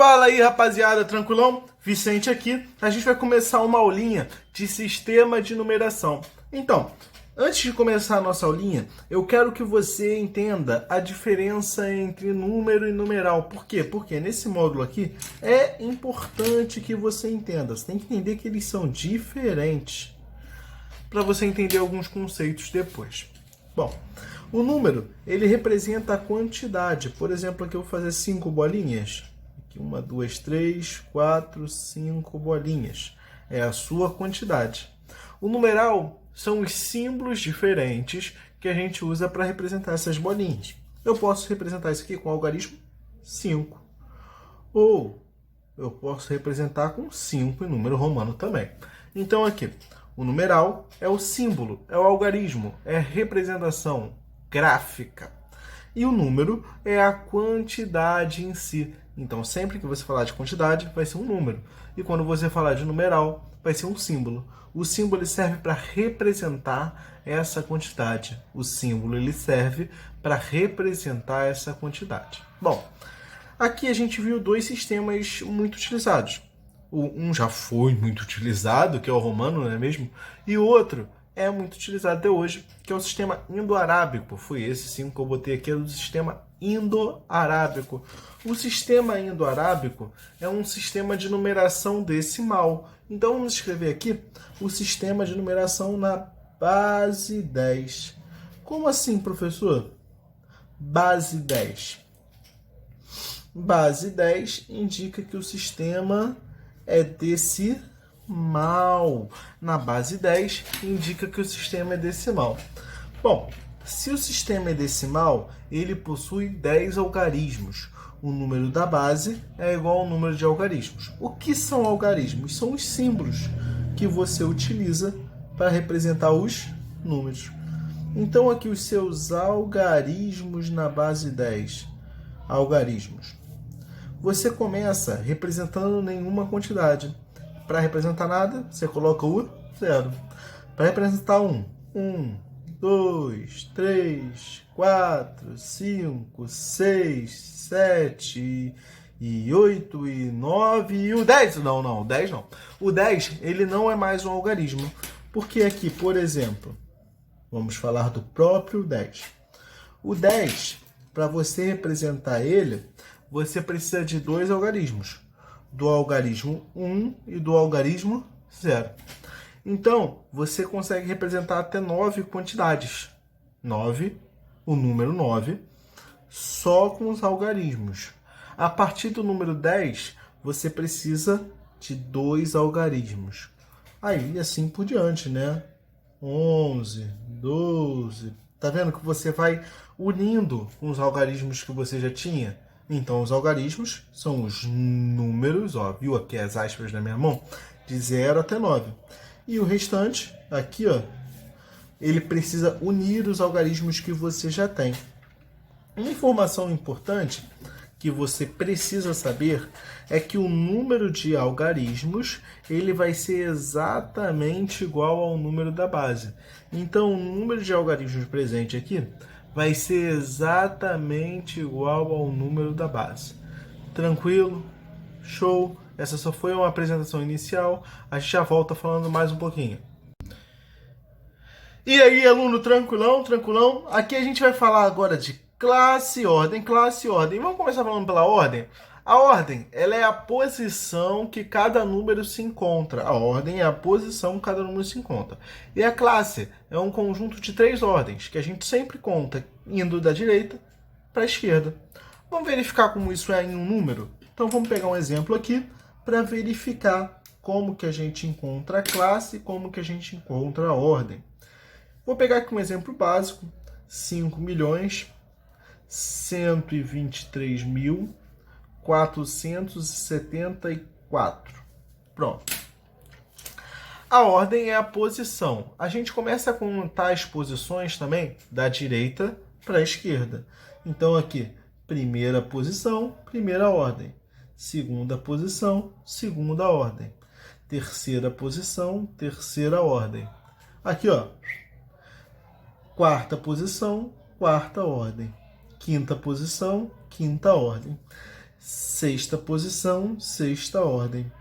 Fala aí, rapaziada, tranquilão? Vicente aqui. A gente vai começar uma aulinha de sistema de numeração. Então, antes de começar a nossa aulinha, eu quero que você entenda a diferença entre número e numeral. Por quê? Porque nesse módulo aqui é importante que você entenda. Você tem que entender que eles são diferentes para você entender alguns conceitos depois. Bom, o número, ele representa a quantidade. Por exemplo, aqui eu vou fazer 5 bolinhas. Aqui 1, 2, 3, 4, 5 bolinhas. É a sua quantidade. O numeral são os símbolos diferentes que a gente usa para representar essas bolinhas. Eu posso representar isso aqui com o algarismo 5. Ou eu posso representar com 5 em número romano também. Então aqui, o numeral é o símbolo, é o algarismo, é a representação gráfica. E o número é a quantidade em si. Então, sempre que você falar de quantidade, vai ser um número. E quando você falar de numeral, vai ser um símbolo. O símbolo serve para representar essa quantidade. O símbolo ele serve para representar essa quantidade. Bom, aqui a gente viu dois sistemas muito utilizados. Um já foi muito utilizado, que é o romano, não é mesmo? E o outro é muito utilizado até hoje, que é o sistema indo-arábico. Foi esse sim que eu botei aqui, do sistema indo-arábico. O sistema indo-arábico é um sistema de numeração decimal. Então vamos escrever aqui o sistema de numeração na base 10. Como assim, professor? Base 10. Base 10 indica que o sistema é decimal. Na base 10 indica que o sistema é decimal. Bom, se o sistema é decimal, ele possui 10 algarismos. O número da base é igual ao número de algarismos. O que são algarismos? São os símbolos que você utiliza para representar os números. Então aqui os seus algarismos na base 10. Algarismos. Você começa representando nenhuma quantidade. Para representar nada, você coloca o 0. Para representar 1, 2, 3, 4, 5, 6, 7, e 8, e 9, e o 10. Não, 10 não. O 10, ele não é mais um algarismo. Porque aqui, por exemplo, vamos falar do próprio 10. O 10, para você representar ele, você precisa de dois algarismos. Do algarismo 1 e do algarismo 0. Então, você consegue representar até 9 quantidades. 9, o número 9, só com os algarismos. A partir do número 10, você precisa de dois algarismos. Aí, assim por diante, né? 11, 12... Tá vendo que você vai unindo com os algarismos que você já tinha? Então, os algarismos são os números, ó, viu aqui as aspas na minha mão? De 0 até 9. E o restante, aqui, ó, ele precisa unir os algarismos que você já tem. Uma informação importante que você precisa saber é que o número de algarismos ele vai ser exatamente igual ao número da base. Então, o número de algarismos presente aqui vai ser exatamente igual ao número da base. Tranquilo? Show? Essa só foi uma apresentação inicial. A gente já volta falando mais um pouquinho. E aí, aluno, tranquilão? Tranquilão? Aqui a gente vai falar agora de classe, ordem, classe, ordem. Vamos começar falando pela ordem? A ordem, ela é a posição que cada número se encontra. A ordem é a posição que cada número se encontra. E a classe é um conjunto de 3 ordens, que a gente sempre conta indo da direita para a esquerda. Vamos verificar como isso é em um número? Então vamos pegar um exemplo aqui para verificar como que a gente encontra a classe e como que a gente encontra a ordem. Vou pegar aqui um exemplo básico, 5.123.474. Pronto. A ordem é a posição. A gente começa a contar as posições também da direita para a esquerda. Então aqui, primeira posição, primeira ordem. Segunda posição, segunda ordem. Terceira posição, terceira ordem. Aqui, ó. Quarta posição, quarta ordem. Quinta posição, quinta ordem. sexta posição, sexta ordem.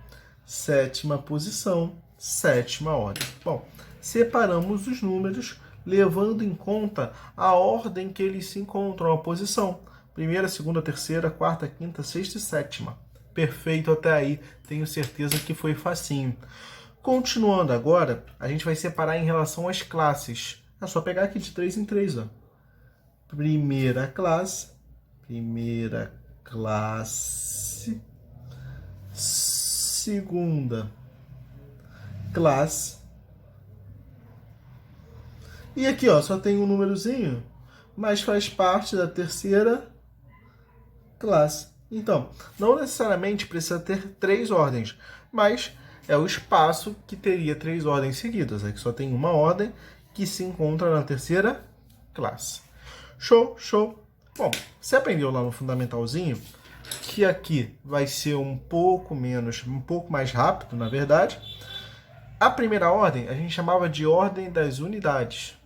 Sétima posição, sétima ordem. Bom, separamos os números levando em conta a ordem que eles se encontram, a posição. Primeira, segunda, terceira, quarta, quinta, sexta e sétima. Perfeito até aí, tenho certeza que foi facinho. Continuando agora, a gente vai separar em relação às classes. É só pegar aqui de 3 em 3, ó. Primeira classe, segunda classe. E aqui, ó, só tem um númerozinho, mas faz parte da terceira classe. Então, não necessariamente precisa ter 3 ordens, mas é o espaço que teria 3 ordens seguidas. Aqui só tem uma ordem que se encontra na terceira classe. Show, show. Bom, você aprendeu lá no fundamentalzinho que aqui vai ser um pouco mais rápido, na verdade. A primeira ordem a gente chamava de ordem das unidades.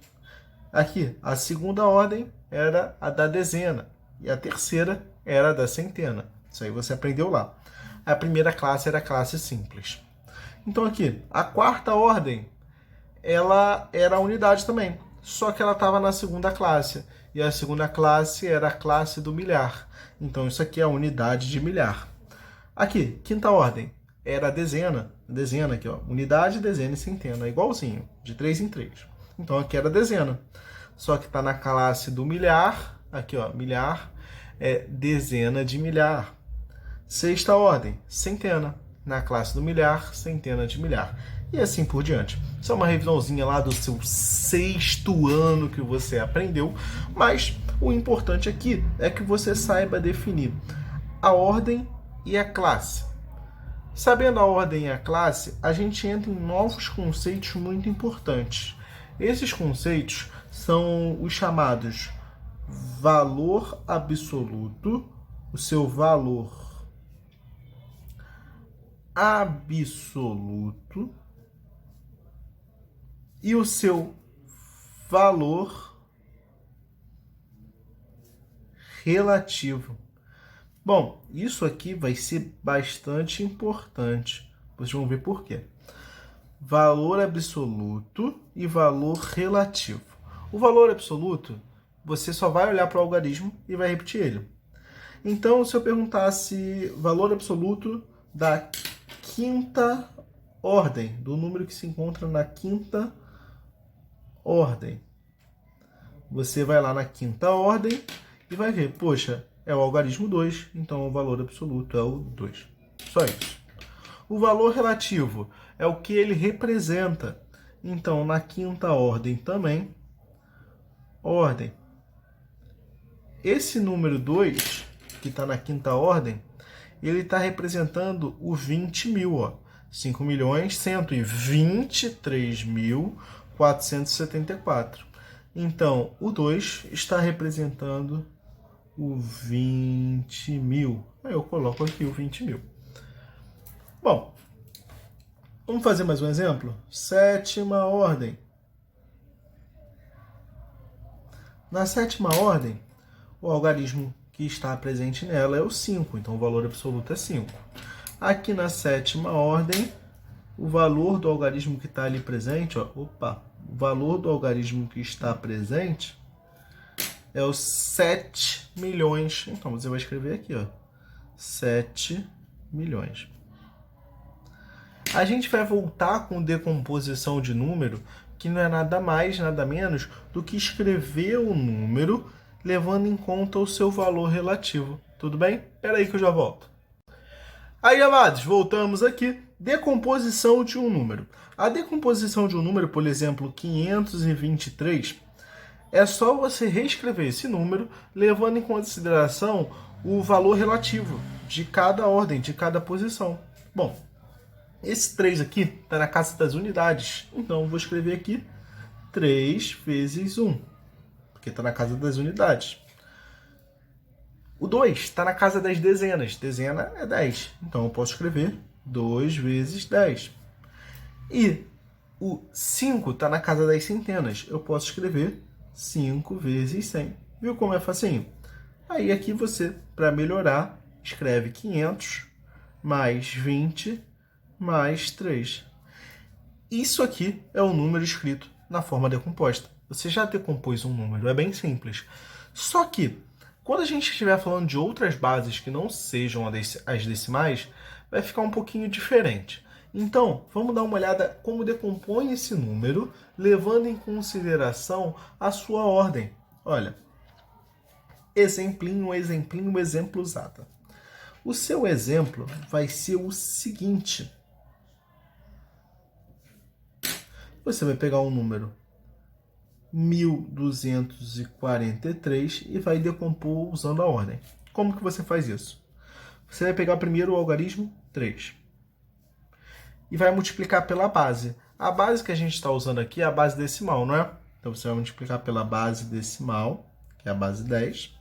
Aqui, a segunda ordem era a da dezena e a terceira era a da centena. Isso aí você aprendeu lá. A primeira classe era a classe simples. Então aqui, a quarta ordem, ela era a unidade também, só que ela estava na segunda classe. E a segunda classe era a classe do milhar. Então isso aqui é a unidade de milhar. Aqui, quinta ordem, era a dezena. Dezena aqui, ó. Unidade, dezena e centena. Igualzinho, de 3 em 3. Então aqui era a dezena. Só que está na classe do milhar. Aqui, ó, milhar é dezena de milhar. Sexta ordem, centena. Na classe do milhar, centena de milhar. E assim por diante. Isso é uma revisãozinha lá do seu 6º ano que você aprendeu, mas o importante aqui é que você saiba definir a ordem e a classe. Sabendo a ordem e a classe, a gente entra em novos conceitos muito importantes. Esses conceitos são os chamados valor absoluto, o seu valor absoluto e o seu valor relativo. Bom, isso aqui vai ser bastante importante. Vocês vão ver por quê. Valor absoluto e valor relativo. O valor absoluto, você só vai olhar para o algarismo e vai repetir ele. Então, se eu perguntasse valor absoluto da quinta ordem, do número que se encontra na quinta ordem, você vai lá na quinta ordem e vai ver, poxa, é o algarismo 2, então o valor absoluto é o 2. Só isso. O valor relativo é o que ele representa. Então, na quinta ordem também, ordem. Esse número 2, que está na quinta ordem, ele está representando o 20.000, ó. 5.123.474. Então, o 2 está representando o 20.000. Aí eu coloco aqui o 20.000. Bom, vamos fazer mais um exemplo? Sétima ordem. Na sétima ordem, o algarismo que está presente nela é o 5, então o valor absoluto é 5. Aqui na sétima ordem, o valor do algarismo que está ali presente, ó, o valor do algarismo que está presente é os 7 milhões. Então você vai escrever aqui, ó, 7 milhões. A gente vai voltar com decomposição de número, que não é nada mais, nada menos do que escrever o número levando em conta o seu valor relativo. Tudo bem? Espera aí que eu já volto. Aí, amados, voltamos aqui. Decomposição de um número. A decomposição de um número, por exemplo, 523, é só você reescrever esse número levando em consideração o valor relativo de cada ordem, de cada posição. Bom, esse 3 aqui está na casa das unidades. Então, eu vou escrever aqui 3 vezes 1, porque está na casa das unidades. O 2 está na casa das dezenas. Dezena é 10. Então, eu posso escrever 2 vezes 10. E o 5 está na casa das centenas. Eu posso escrever 5 vezes 100. Viu como é facinho? Aí, aqui você, para melhorar, escreve 500 mais 20 mais 3. Isso aqui é o número escrito na forma decomposta. Você já decompôs um número, é bem simples. Só que, quando a gente estiver falando de outras bases que não sejam as decimais, vai ficar um pouquinho diferente. Então, vamos dar uma olhada como decompõe esse número, levando em consideração a sua ordem. Olha, exemplinho, exemplo usado. O seu exemplo vai ser o seguinte. Você vai pegar um número 1243 e vai decompor usando a ordem. Como que você faz isso? Você vai pegar primeiro o algarismo 3 e vai multiplicar pela base. A base que a gente está usando aqui é a base decimal, não é? Então você vai multiplicar pela base decimal, que é a base 10,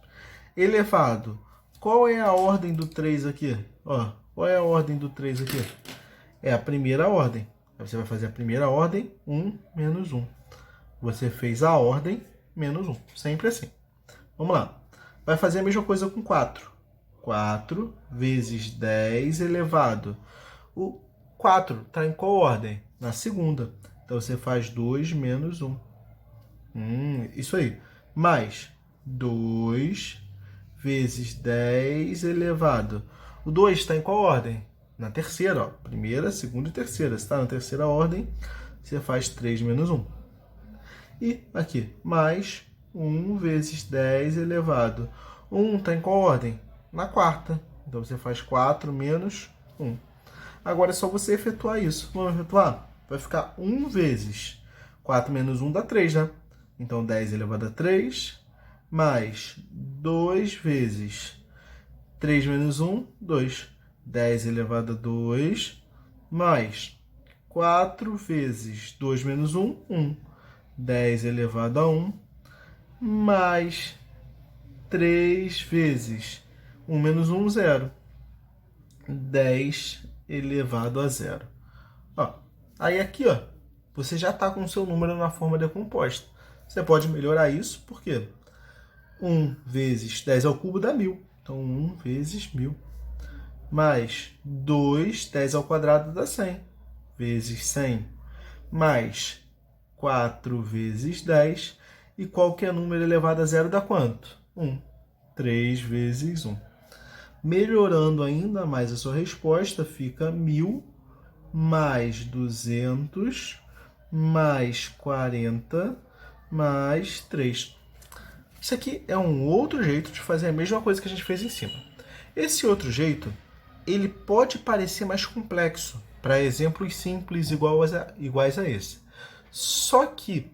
elevado. Qual é a ordem do 3 aqui? Ó, qual é a ordem do 3 aqui? É a primeira ordem. Você vai fazer a primeira ordem, 1 menos 1. Você fez a ordem, menos 1. Sempre assim. Vamos lá. Vai fazer a mesma coisa com 4. 4 vezes 10 elevado. O 4 está em qual ordem? Na segunda. Então, você faz 2 menos 1. Isso aí. Mais 2 vezes 10 elevado. O 2 está em qual ordem? Na terceira, ó. Primeira, segunda e terceira. Se está na terceira ordem, você faz 3 menos 1. E aqui, mais 1 vezes 10 elevado. 1 está em qual ordem? Na quarta. Então, você faz 4 menos 1. Agora é só você efetuar isso. Vamos efetuar? Vai ficar 1 vezes 4 menos 1 dá 3, né? Então, 10 elevado a 3, mais 2 vezes 3 menos 1, 2. 10 elevado a 2, mais 4 vezes 2 menos 1, 1. 10 elevado a 1, mais 3 vezes 1 menos 1, 0. 10 elevado a 0. Ó, aí aqui, ó, você já está com o seu número na forma decomposta. Você pode melhorar isso, porque 1 vezes 10 ao cubo dá 1000. Então, 1 vezes 1000. Mais 2, 10 ao quadrado dá 100. Vezes 100. Mais 4 vezes 10. E qualquer número elevado a 0 dá quanto? 1. 3 vezes 1. Melhorando ainda mais a sua resposta, fica 1000 mais 200 mais 40 mais 3. Isso aqui é um outro jeito de fazer a mesma coisa que a gente fez em cima. Esse outro jeito, ele pode parecer mais complexo para exemplos simples iguais a esse. Só que,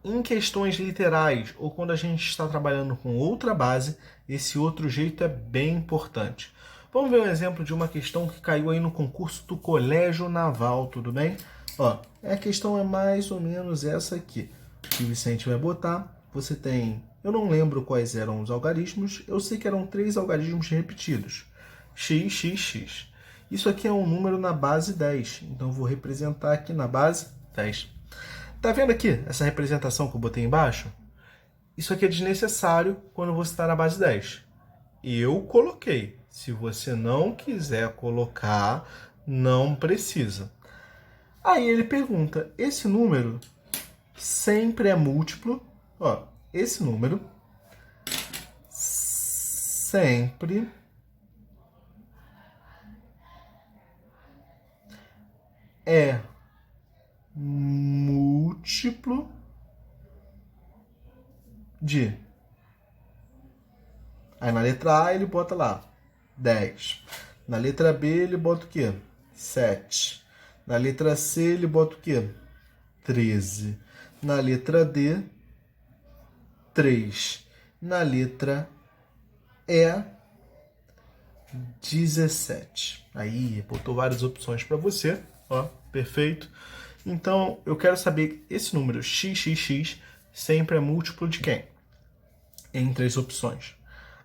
em questões literais ou quando a gente está trabalhando com outra base, esse outro jeito é bem importante. Vamos ver um exemplo de uma questão que caiu aí no concurso do Colégio Naval, tudo bem? Ó, a questão é mais ou menos essa aqui. Que o Vicente vai botar. Você tem, eu não lembro quais eram os algarismos, eu sei que eram 3 algarismos repetidos. X, x, x. Isso aqui é um número na base 10, então eu vou representar aqui na base 10. Tá vendo aqui essa representação que eu botei embaixo? Isso aqui é desnecessário quando você está na base 10. Eu coloquei. Se você não quiser colocar, não precisa. Aí ele pergunta, esse número sempre é múltiplo? Ó, esse número sempre é múltiplo de... Aí na letra A ele bota lá 10. Na letra B ele bota o quê? 7. Na letra C ele bota o quê? 13. Na letra D, 3. Na letra E, 17. Aí botou várias opções para você. Ó, perfeito. Então, eu quero saber esse número xxx sempre é múltiplo de quem? Em 3 opções.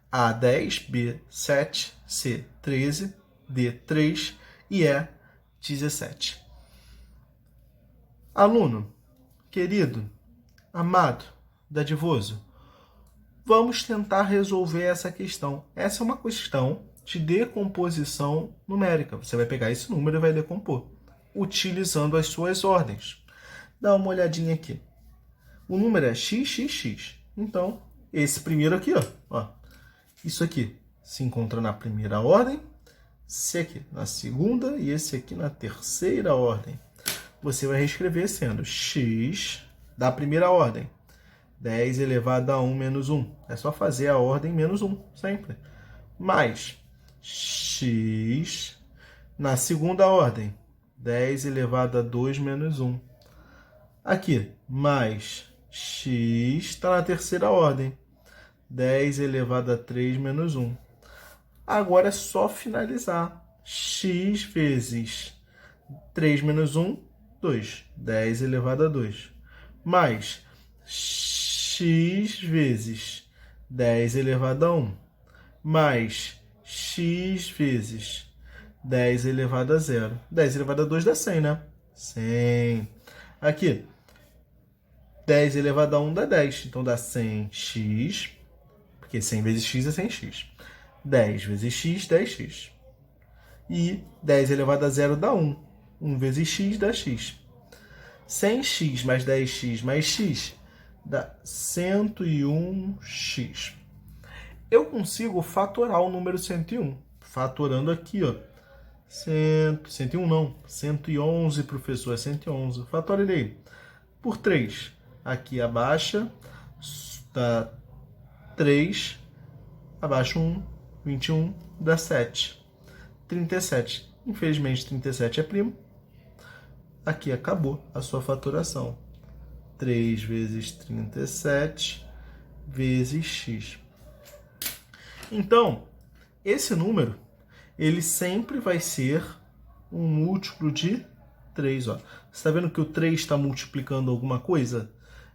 A, 10, B, 7, C, 13, D, 3 e E, 17. Aluno, querido, amado, dadivoso, vamos tentar resolver essa questão. Essa é uma questão de decomposição numérica. Você vai pegar esse número e vai decompor, utilizando as suas ordens. Dá uma olhadinha aqui. O número é xxx. Então, esse primeiro aqui, ó, isso aqui se encontra na primeira ordem, esse aqui na segunda e esse aqui na terceira ordem. Você vai reescrever sendo x da primeira ordem, 10 elevado a 1 menos 1. É só fazer a ordem menos 1, sempre. Mais x na segunda ordem, 10 elevado a 2 menos 1. Aqui, mais x está na terceira ordem, 10 elevado a 3 menos 1. Agora é só finalizar. X vezes 3 menos 1, 2. 10 elevado a 2. Mais x vezes 10 elevado a 1. Mais x vezes 10 elevado a 0. 10 elevado a 2 dá 100, né? 100. Aqui, 10 elevado a 1 dá 10. Então dá 100x, porque 100 vezes x é 100x. 10 vezes x, 10x. E 10 elevado a 0 dá 1. 1 vezes x dá x. 100x mais 10x mais x dá 101x. Eu consigo fatorar o número 101. Fatorando aqui, ó. 101 não. 111, professor, é 111. Fatora ele aí. Por 3. Aqui abaixa. Dá 3. Abaixa 1. 21 dá 7. 37. Infelizmente, 37 é primo. Aqui acabou a sua fatoração. 3 vezes 37 vezes x. Então, esse número, ele sempre vai ser um múltiplo de 3. Ó. Você está vendo que o 3 está multiplicando alguma coisa?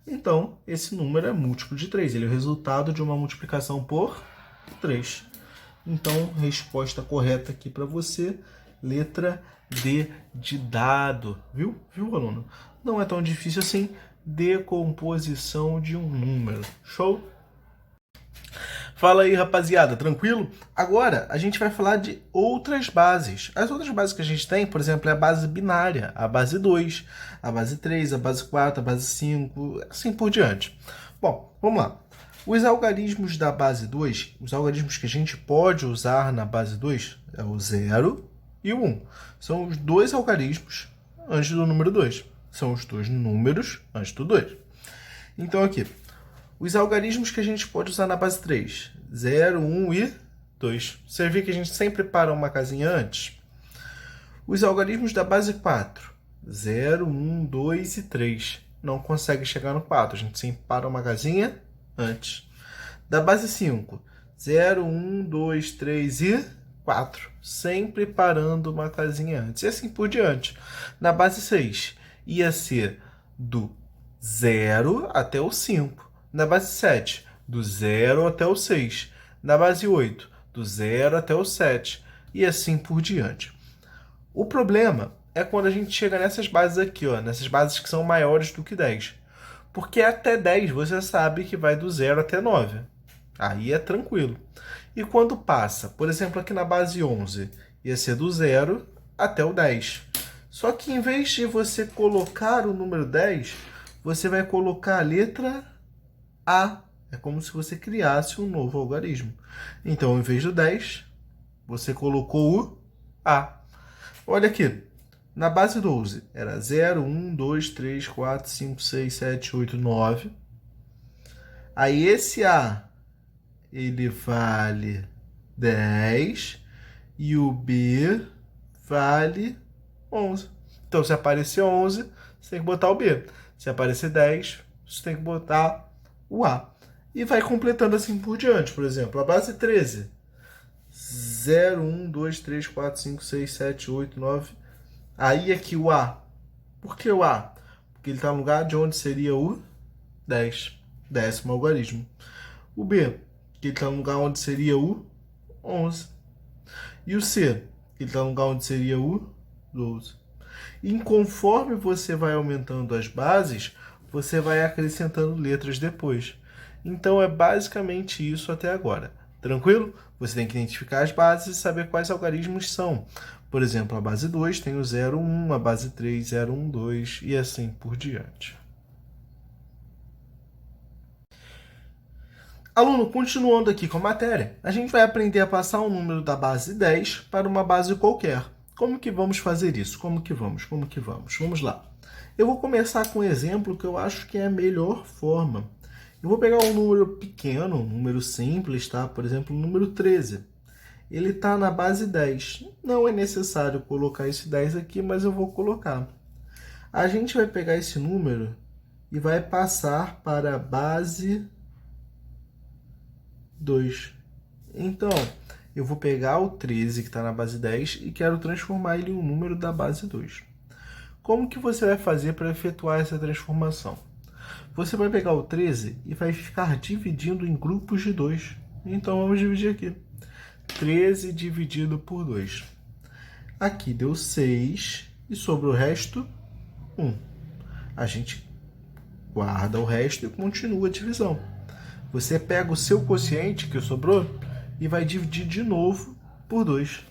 Então, esse número é múltiplo de 3. Ele é o resultado de uma multiplicação por 3. Então, resposta correta aqui para você, letra D de dado. Viu, aluno? Não é tão difícil assim, decomposição de um número. Show? Fala aí, rapaziada, tranquilo? Agora, a gente vai falar de outras bases. As outras bases que a gente tem, por exemplo, é a base binária, a base 2, a base 3, a base 4, a base 5, assim por diante. Bom, vamos lá. Os algarismos da base 2, os algarismos que a gente pode usar na base 2, é o 0 e o 1. São os dois algarismos antes do número 2. São os dois números antes do 2. Então, aqui, os algarismos que a gente pode usar na base 3, 0, 1 e 2. Você vê que a gente sempre para uma casinha antes? Os algarismos da base 4, 0, 1, 2 e 3. Não consegue chegar no 4, a gente sempre para uma casinha antes. Da base 5, 0, 1, 2, 3 e 4. Sempre parando uma casinha antes. E assim por diante. Na base 6, ia ser do 0 até o 5. Na base 7, do 0 até o 6. Na base 8, do 0 até o 7. E assim por diante. O problema é quando a gente chega nessas bases aqui, ó, nessas bases que são maiores do que 10. Porque até 10 você sabe que vai do 0 até 9. Aí é tranquilo. E quando passa, por exemplo, aqui na base 11, ia ser do 0 até o 10. Só que em vez de você colocar o número 10, você vai colocar a letra A. É como se você criasse um novo algarismo. Então, em vez do 10, você colocou o A. Olha aqui. Na base 12, era 0, 1, 2, 3, 4, 5, 6, 7, 8, 9. Aí esse A, ele vale 10 e o B vale 11. Então, se aparecer 11, você tem que botar o B. Se aparecer 10, você tem que botar o A. E vai completando assim por diante. Por exemplo, a base 13, 0, 1, 2, 3, 4, 5, 6, 7, 8, 9... Aí aqui o A. Por que o A? Porque ele está no lugar de onde seria o 10. 10º algarismo. O B, que ele está no lugar onde seria o 11. E o C, que ele está no lugar onde seria o 12. E conforme você vai aumentando as bases, você vai acrescentando letras depois. Então é basicamente isso até agora. Tranquilo? Você tem que identificar as bases e saber quais algarismos são. Por exemplo, a base 2 tem o 0, 1, a base 3, 0, 1, 2 e assim por diante. Aluno, continuando aqui com a matéria, a gente vai aprender a passar um número da base 10 para uma base qualquer. Como que vamos fazer isso? Como que vamos? Vamos lá. Eu vou começar com um exemplo que eu acho que é a melhor forma. Eu vou pegar um número pequeno, um número simples, tá? Por exemplo, o número 13. Ele está na base 10. Não é necessário colocar esse 10 aqui, mas eu vou colocar. A gente vai pegar esse número e vai passar para a base 2. Então, eu vou pegar o 13 que está na base 10 e quero transformar ele em um número da base 2. Como que você vai fazer para efetuar essa transformação? Você vai pegar o 13 e vai ficar dividindo em grupos de 2. Então, vamos dividir aqui. 13 dividido por 2. Aqui deu 6 e sobre o resto, 1. A gente guarda o resto e continua a divisão. Você pega o seu quociente que sobrou e vai dividir de novo por 2.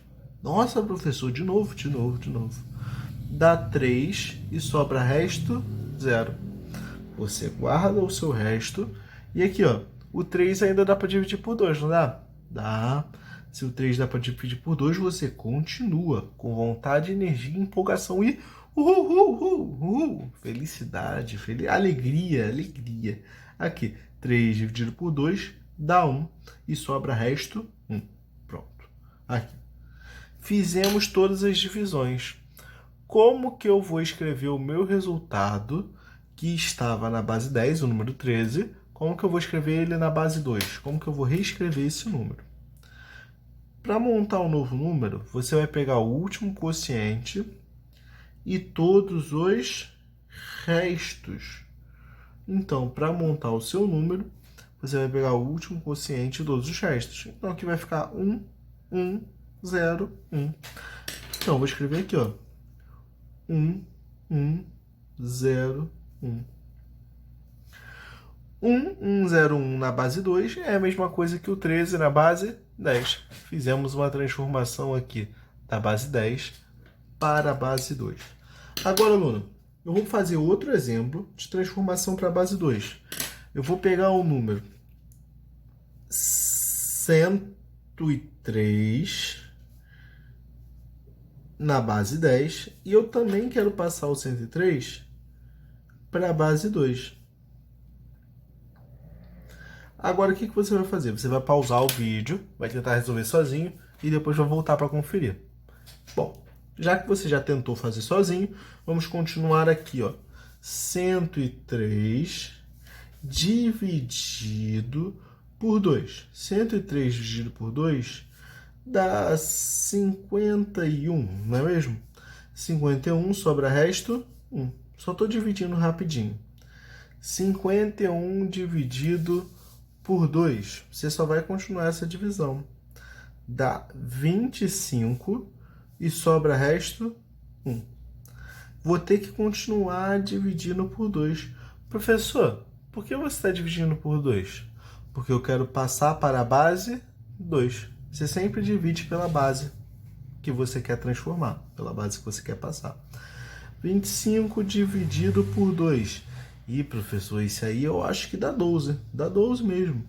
Nossa, professor, de novo. Dá 3 e sobra resto 0. Você guarda o seu resto e aqui, ó, o 3 ainda dá para dividir por 2, não dá? Dá. Se o 3 dá para dividir por 2, você continua com vontade, energia, empolgação e felicidade, alegria. Aqui, 3 dividido por 2 dá 1 e sobra resto 1. Pronto. Aqui. Fizemos todas as divisões. Como que eu vou escrever o meu resultado que estava na base 10, o número 13? Como que eu vou escrever ele na base 2? Como que eu vou reescrever esse número? Para montar um novo número, você vai pegar o último quociente e todos os restos. Então, para montar o seu número, você vai pegar o último quociente e todos os restos. Então, aqui vai ficar 1, 1, 0, 1. Então, eu vou escrever aqui, ó. 1, 1, 0, 1. 1, 1, 0, 1 na base 2 é a mesma coisa que o 13 na base 10. Fizemos uma transformação aqui da base 10 para a base 2. Agora, aluno, eu vou fazer outro exemplo de transformação para a base 2. Eu vou pegar o número 103 na base 10 e eu também quero passar o 103 para a base 2. Agora, o que você vai fazer? Você vai pausar o vídeo, vai tentar resolver sozinho e depois vai voltar para conferir. Bom, já que você já tentou fazer sozinho, vamos continuar aqui, ó. 103 dividido por 2. 103 dividido por 2 dá 51, não é mesmo? 51 sobra resto 1. Só estou dividindo rapidinho. 51 dividido por 2. Você só vai continuar essa divisão. Dá 25 e sobra resto 1. Vou ter que continuar dividindo por 2. Professor, por que você está dividindo por 2? Porque eu quero passar para a base 2. Você sempre divide pela base que você quer transformar, pela base que você quer passar. 25 dividido por 2. Ih, professor, isso aí eu acho que dá 12. Dá 12 mesmo.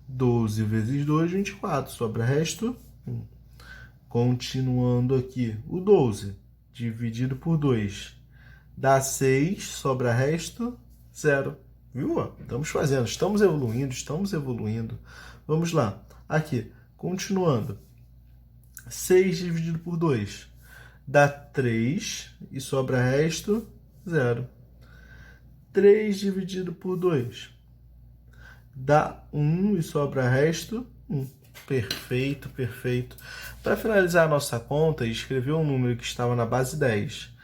12 vezes 2, 24. Sobra resto 1. Continuando aqui. O 12 dividido por 2 dá 6. Sobra resto 0. Viu? Estamos evoluindo. Vamos lá. Aqui, continuando. 6 dividido por 2 dá 3 e sobra resto 0. 3 dividido por 2 dá 1 e sobra resto 1. Perfeito. Para finalizar a nossa conta e escrever um número que estava na base 10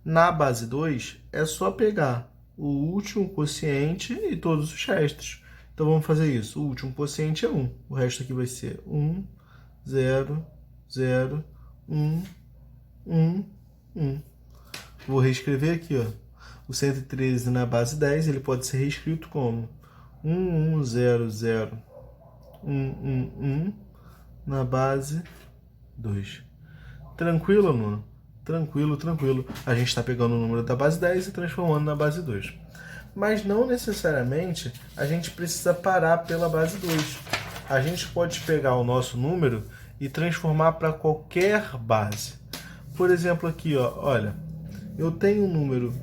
na base 2, é só pegar o último quociente e todos os restos. Então vamos fazer isso. O último quociente é 1. O resto aqui vai ser 1, 0, 0, 1, 1, 1. Vou reescrever aqui, ó. O 113 na base 10, ele pode ser reescrito como 1, 1, 0, 0, 1, 1, 1, na base 2. Tranquilo, aluno? Tranquilo, tranquilo. A gente está pegando o número da base 10 e transformando na base 2. Mas não necessariamente a gente precisa parar pela base 2. A gente pode pegar o nosso número e transformar para qualquer base. Por exemplo, aqui, ó, olha, eu tenho o número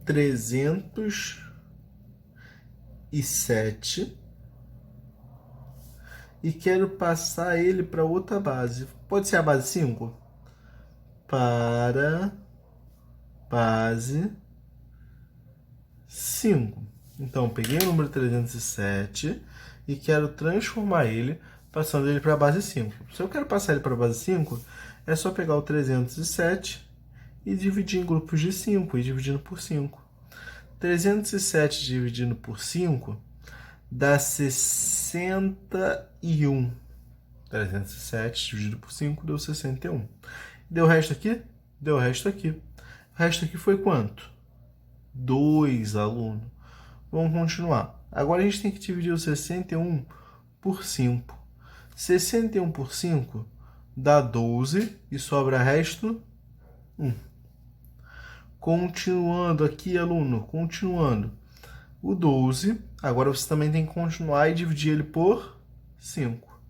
307 e quero passar ele para outra base. Pode ser a base 5? Para base 5. Então, peguei o número 307 e quero transformar ele, passando ele para a base 5. Se eu quero passar ele para a base 5, é só pegar o 307 e dividir em grupos de 5, e dividindo por 5. 307 dividindo por 5 dá 61. 307 dividido por 5 deu 61. Deu o resto aqui? Deu o resto aqui. O resto aqui foi quanto? 2, aluno. Vamos continuar. Agora a gente tem que dividir o 61 por 5. 61 por 5 dá 12 e sobra resto 1. Continuando aqui, aluno, continuando. O 12, agora você também tem que continuar e dividir ele por 5.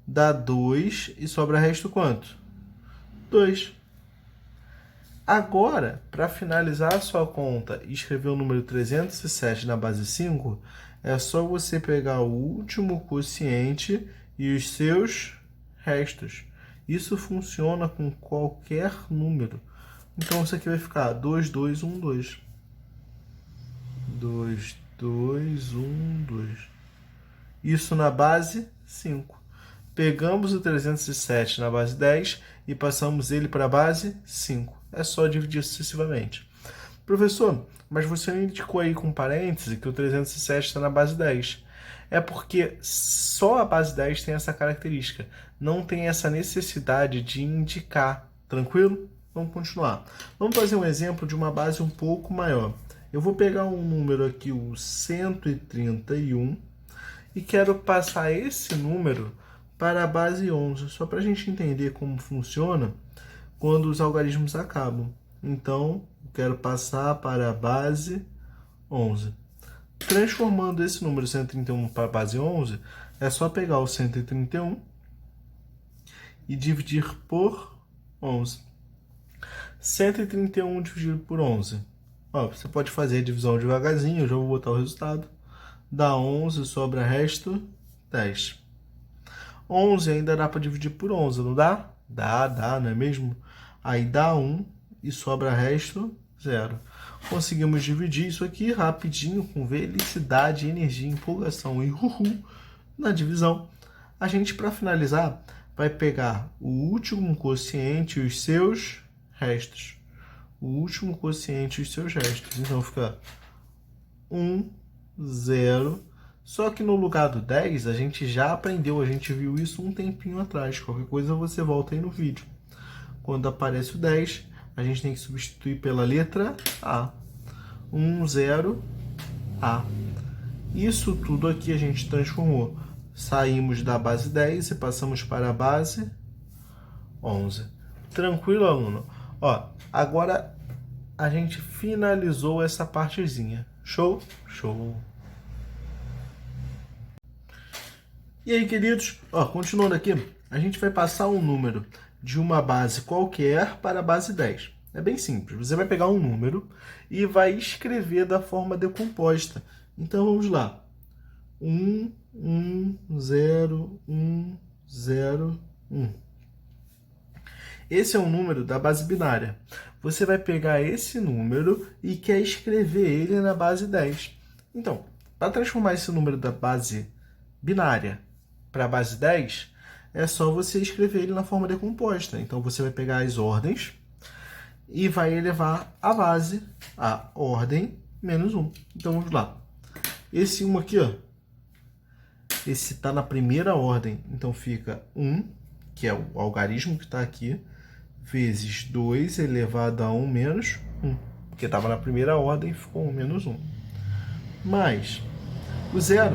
Dá 2 e sobra resto quanto? 2. Agora, para finalizar a sua conta e escrever o número 307 na base 5, é só você pegar o último quociente e os seus restos. Isso funciona com qualquer número. Então, isso aqui vai ficar 2, 2, 1, 2. 2, 2, 1, 2. Isso na base 5. Pegamos o 307 na base 10 e passamos ele para a base 5. É só dividir sucessivamente. Professor, mas você não indicou aí com parêntese que o 307 está na base 10. É porque só a base 10 tem essa característica. Não tem essa necessidade de indicar. Tranquilo? Vamos continuar. Vamos fazer um exemplo de uma base um pouco maior. Eu vou pegar um número aqui, o 131, e quero passar esse número para a base 11, só para a gente entender como funciona quando os algarismos acabam. Então, eu quero passar para a base 11. Transformando esse número 131 para a base 11, é só pegar o 131 e dividir por 11. 131 dividido por 11. Ó, você pode fazer a divisão devagarzinho, eu já vou botar o resultado. Dá 11, sobra resto 10. 11 ainda dá para dividir por 11, não dá? Dá, não é mesmo? Aí dá 1 e sobra resto 0. Conseguimos dividir isso aqui rapidinho, com velocidade, energia, empolgação e uhul na divisão. A gente, para finalizar, vai pegar o último quociente e os seus restos. O último quociente e os seus restos. Então fica 1, 0. Só que no lugar do 10, a gente já aprendeu, a gente viu isso um tempinho atrás. Qualquer coisa você volta aí no vídeo. Quando aparece o 10, a gente tem que substituir pela letra A. 1, 0, A. Isso tudo aqui a gente transformou. Saímos da base 10 e passamos para a base 11. Tranquilo, aluno? Ó, agora a gente finalizou essa partezinha. Show? Show! E aí, queridos, ó, continuando aqui, a gente vai passar um número de uma base qualquer para a base 10. É bem simples, você vai pegar um número e vai escrever da forma decomposta. Então, vamos lá. 1, 1, 0, 1, 0, 1. Esse é um número da base binária. Você vai pegar esse número e quer escrever ele na base 10. Então, para transformar esse número da base binária para a base 10, é só você escrever ele na forma decomposta. Então, você vai pegar as ordens e vai elevar a base a ordem menos 1. Então, vamos lá. Esse 1 aqui, ó, esse está na primeira ordem. Então, fica 1, que é o algarismo que está aqui, vezes 2 elevado a 1 menos 1. Porque estava na primeira ordem, ficou 1 menos 1. Mais o 0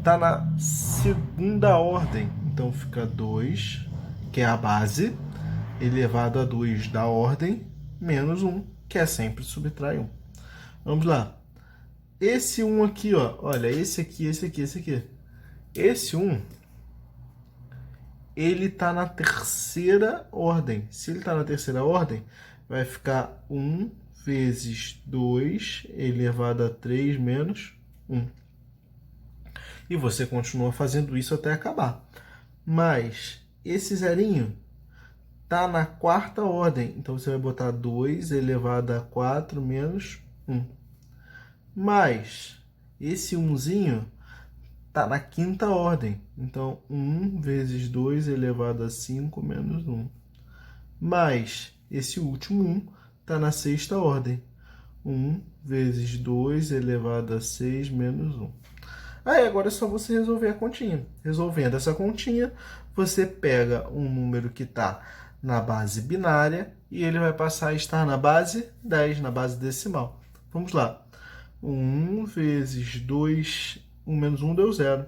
está na segunda ordem. Então fica 2, que é a base, elevado a 2 da ordem, menos 1, que é sempre subtrai 1. Vamos lá. Esse 1 aqui, ó, olha, esse aqui. Esse 1, ele está na terceira ordem. Se ele está na terceira ordem, vai ficar 1 vezes 2 elevado a 3 menos 1. E você continua fazendo isso até acabar. Mas esse zerinho está na quarta ordem. Então você vai botar 2 elevado a 4 menos 1. Mas esse 1zinho está na quinta ordem. Então 1 vezes 2 elevado a 5 menos 1. Mas esse último 1 está na sexta ordem. 1 vezes 2 elevado a 6 menos 1. Aí agora é só você resolver a continha. Resolvendo essa continha, você pega um número que está na base binária e ele vai passar a estar na base 10, na base decimal. Vamos lá. 1 vezes 2, 1 menos 1 deu 0.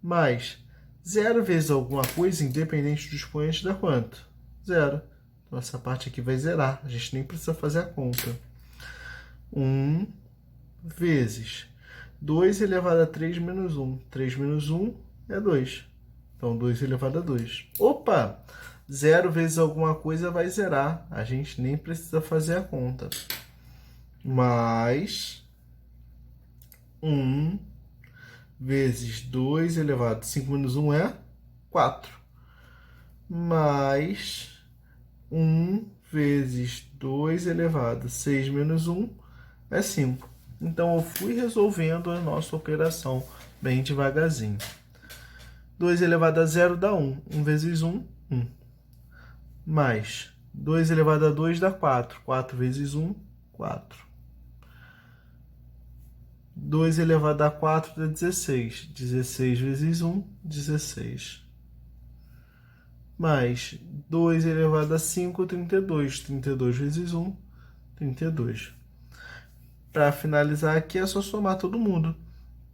Mais 0 vezes alguma coisa, independente do expoente, dá quanto? 0. Então essa parte aqui vai zerar. A gente nem precisa fazer a conta. 1 vezes 2 elevado a 3 menos 1. 3 menos 1 é 2. Então, 2 elevado a 2. Opa! 0 vezes alguma coisa vai zerar. A gente nem precisa fazer a conta. Mais 1 vezes 2 elevado a 5 menos 1 é 4. Mais 1 vezes 2 elevado a 6 menos 1 é 5. Então, eu fui resolvendo a nossa operação bem devagarzinho. 2 elevado a 0 dá 1. 1 vezes 1, 1. Mais 2 elevado a 2 dá 4. 4 vezes 1, 4. 2 elevado a 4 dá 16. 16 vezes 1, 16. Mais 2 elevado a 5, 32. 32 vezes 1, 32. Para finalizar aqui, é só somar todo mundo.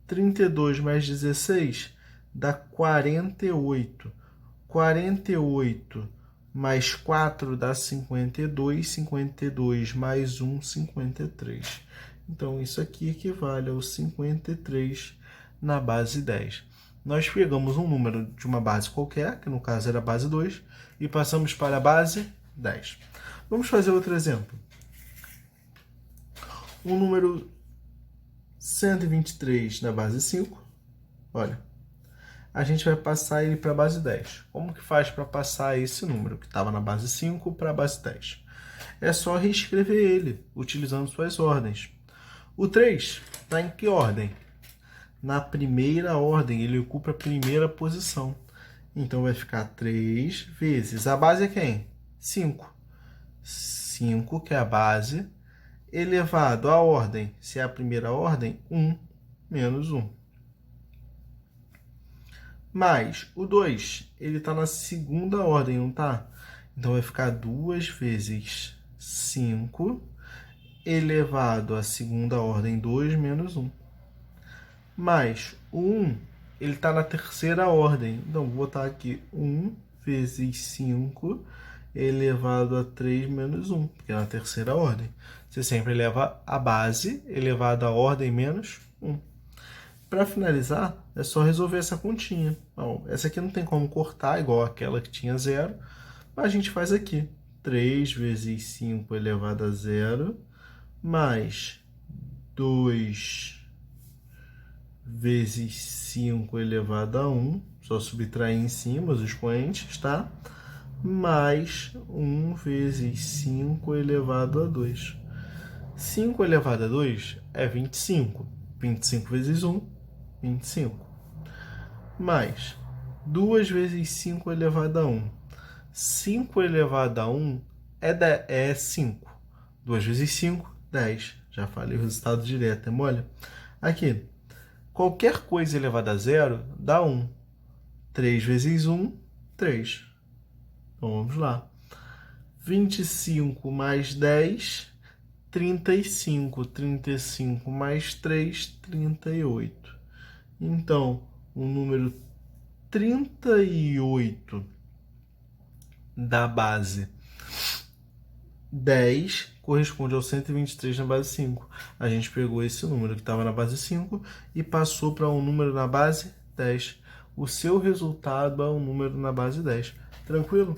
32 mais 16 dá 48. 48 mais 4 dá 52. 52 mais 1, 53. Então, isso aqui equivale ao 53 na base 10. Nós pegamos um número de uma base qualquer, que no caso era a base 2, e passamos para a base 10. Vamos fazer outro exemplo. Um número 123 na base 5, olha, a gente vai passar ele para a base 10. Como que faz para passar esse número que estava na base 5 para a base 10? É só reescrever ele, utilizando suas ordens. O 3 está em que ordem? Na primeira ordem, ele ocupa a primeira posição. Então, vai ficar 3 vezes. A base é quem? 5. 5, que é a base, elevado à ordem, se é a primeira ordem, 1 menos 1. Mais o 2, ele está na segunda ordem, não está? Então, vai ficar 2 vezes 5 elevado à segunda ordem, 2 menos 1. Mais o 1, ele está na terceira ordem. Então, vou botar aqui 1 vezes 5 elevado a 3 menos 1, porque é na terceira ordem. Você sempre eleva a base elevado à ordem menos 1. Para finalizar, é só resolver essa continha. Bom, essa aqui não tem como cortar, igual aquela que tinha 0. Mas a gente faz aqui. 3 vezes 5 elevado a 0, mais 2 vezes 5 elevado a 1, só subtrair em cima os expoentes, tá? Mais 1 vezes 5 elevado a 2. 5 elevado a 2 é 25. 25 vezes 1, 25. Mais 2 vezes 5 elevado a 1. 5 elevado a 1 é 5. 2 vezes 5, 10. Já falei o resultado direto, é mole? Aqui, qualquer coisa elevada a 0 dá 1. 3 vezes 1, 3. Então, vamos lá. 25 mais 10, 35. 35 mais 3, 38. Então, o número 38 da base 10 corresponde ao 123 na base 5. A gente pegou esse número que estava na base 5 e passou para um número na base 10. O seu resultado é um número na base 10. Tranquilo?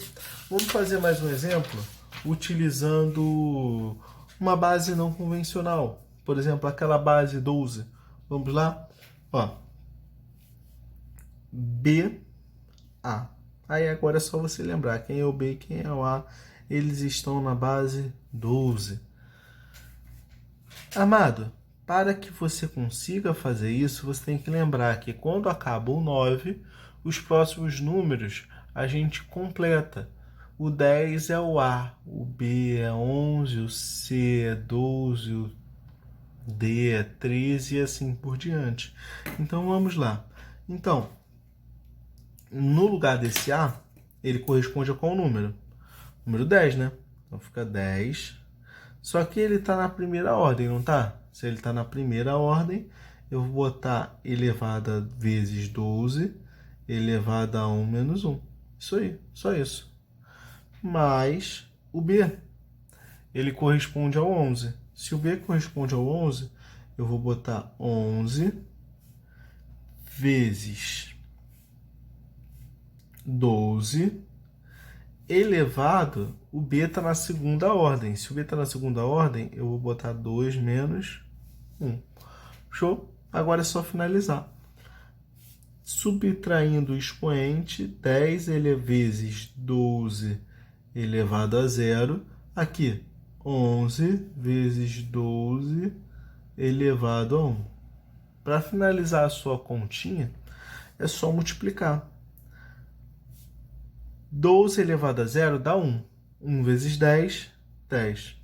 Vamos fazer mais um exemplo utilizando uma base não convencional. Por exemplo, aquela base 12. Vamos lá? Ó. B, A. Aí agora é só você lembrar quem é o B e quem é o A. Eles estão na base 12. Amado, para que você consiga fazer isso, você tem que lembrar que quando acaba o 9, os próximos números a gente completa. O 10 é o A, o B é 11, o C é 12, o D é 13 e assim por diante. Então vamos lá. Então, no lugar desse A, ele corresponde a qual número? Número 10, né? Então fica 10. Só que ele está na primeira ordem, não tá? Se ele está na primeira ordem, eu vou botar elevado a vezes 12, elevado a 1 menos 1. Isso aí, só isso. Mais o B, ele corresponde ao 11. Se o B corresponde ao 11, eu vou botar 11 vezes 12 elevado, o B está na segunda ordem. Se o B está na segunda ordem, eu vou botar 2 menos 1. Show? Agora é só finalizar. Subtraindo o expoente, 10 vezes 12 elevado a zero. Aqui, 11 vezes 12 elevado a 1. Para finalizar a sua continha, é só multiplicar. 12 elevado a zero dá 1. 1 vezes 10, 10.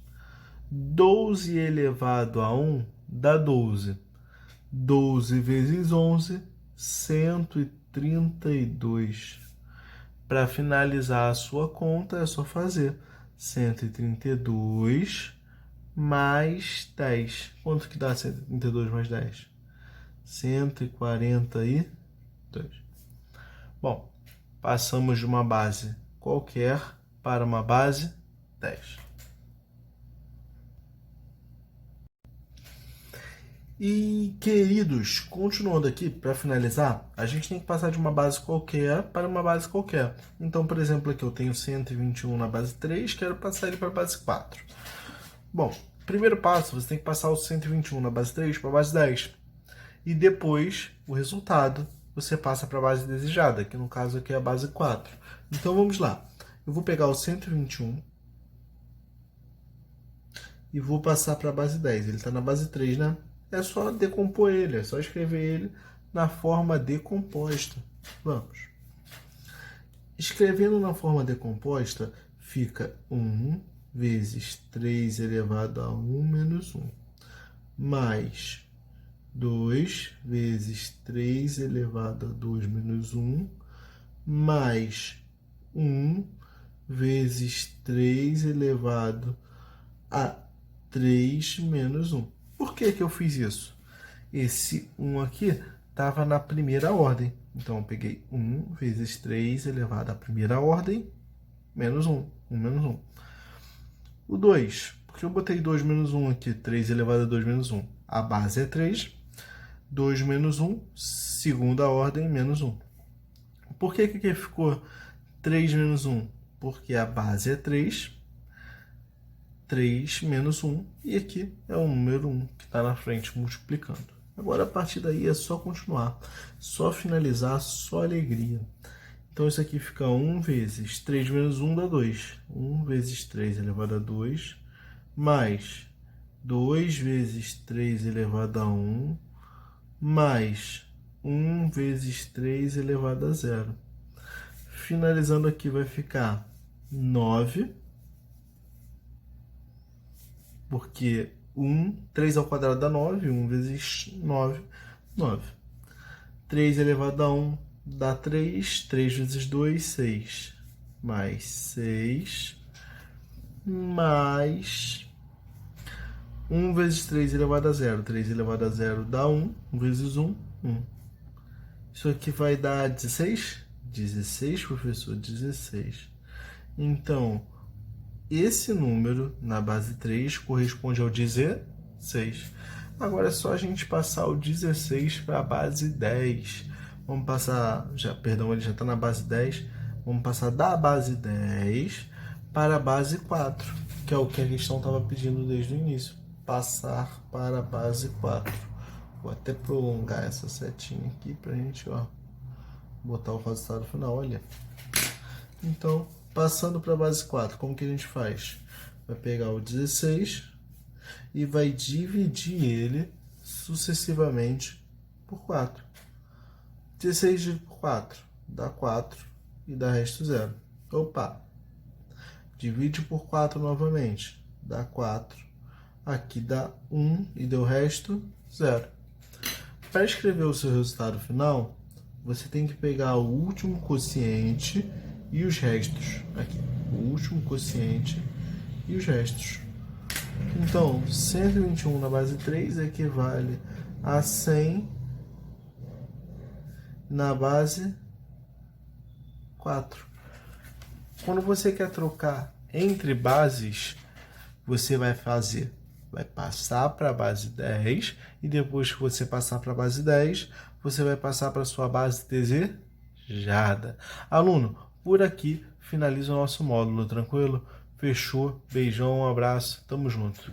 12 elevado a 1 dá 12. 12 vezes 11, 132. Para finalizar a sua conta, é só fazer 132 mais 10. Quanto que dá 132 mais 10? 142. Bom, passamos de uma base qualquer para uma base 10. E, queridos, continuando aqui, para finalizar, a gente tem que passar de uma base qualquer para uma base qualquer. Então, por exemplo, aqui eu tenho 121 na base 3, quero passar ele para a base 4. Bom, primeiro passo, você tem que passar o 121 na base 3 para a base 10. E depois, o resultado, você passa para a base desejada, que no caso aqui é a base 4. Então, vamos lá. Eu vou pegar o 121 e vou passar para a base 10. Ele está na base 3, né? É só decompor ele, é só escrever ele na forma decomposta. Vamos. Escrevendo na forma decomposta, fica 1 vezes 3 elevado a 1 menos 1, mais 2 vezes 3 elevado a 2 menos 1, mais 1 vezes 3 elevado a 3 menos 1. Por que eu fiz isso? Esse 1 aqui estava na primeira ordem. Então, eu peguei 1 vezes 3 elevado à primeira ordem, menos 1. 1 menos 1. O 2. Por que eu botei 2 menos 1 aqui? 3 elevado a 2 menos 1. A base é 3. 2 menos 1, segunda ordem, menos 1. Por que aqui ficou 3 menos 1? Porque a base é 3. 3 menos 1, e aqui é o número 1 que está na frente multiplicando. Agora, a partir daí, é só continuar, só finalizar, só alegria. Então, isso aqui fica 1 vezes 3 menos 1 dá 2. 1 vezes 3 elevado a 2, mais 2 vezes 3 elevado a 1, mais 1 vezes 3 elevado a 0. Finalizando aqui, vai ficar 9, porque 3 ao quadrado dá 9, 1 vezes 9, 9. 3 elevado a 1 dá 3, 3 vezes 2, 6, mais 6, mais 1 vezes 3 elevado a 0, 3 elevado a 0 dá 1, 1 vezes 1, 1. Isso aqui vai dar 16? 16, professor, 16. Então, esse número na base 3 corresponde ao 16. Agora é só a gente passar o 16 para a base 10. Vamos passar, perdão, ele já está na base 10. Vamos passar da base 10 para a base 4, que é o que a questão estava pedindo desde o início. Passar para a base 4. Vou até prolongar essa setinha aqui para a gente, botar o resultado final, olha. Então, passando para a base 4, como que a gente faz? Vai pegar o 16 e vai dividir ele sucessivamente por 4. 16 dividido por 4 dá 4 e dá resto 0. Opa! Divide por 4 novamente, dá 4. Aqui dá 1 e deu resto 0. Para escrever o seu resultado final, você tem que pegar o último quociente e os restos. Aqui, o último quociente e os restos. Então, 121 na base 3 equivale a 100 na base 4. Quando você quer trocar entre bases, você vai passar para a base 10 e depois que você passar para a base 10, você vai passar para a sua base desejada. Aluno, por aqui finaliza o nosso módulo, tranquilo? Fechou, beijão, um abraço, tamo junto.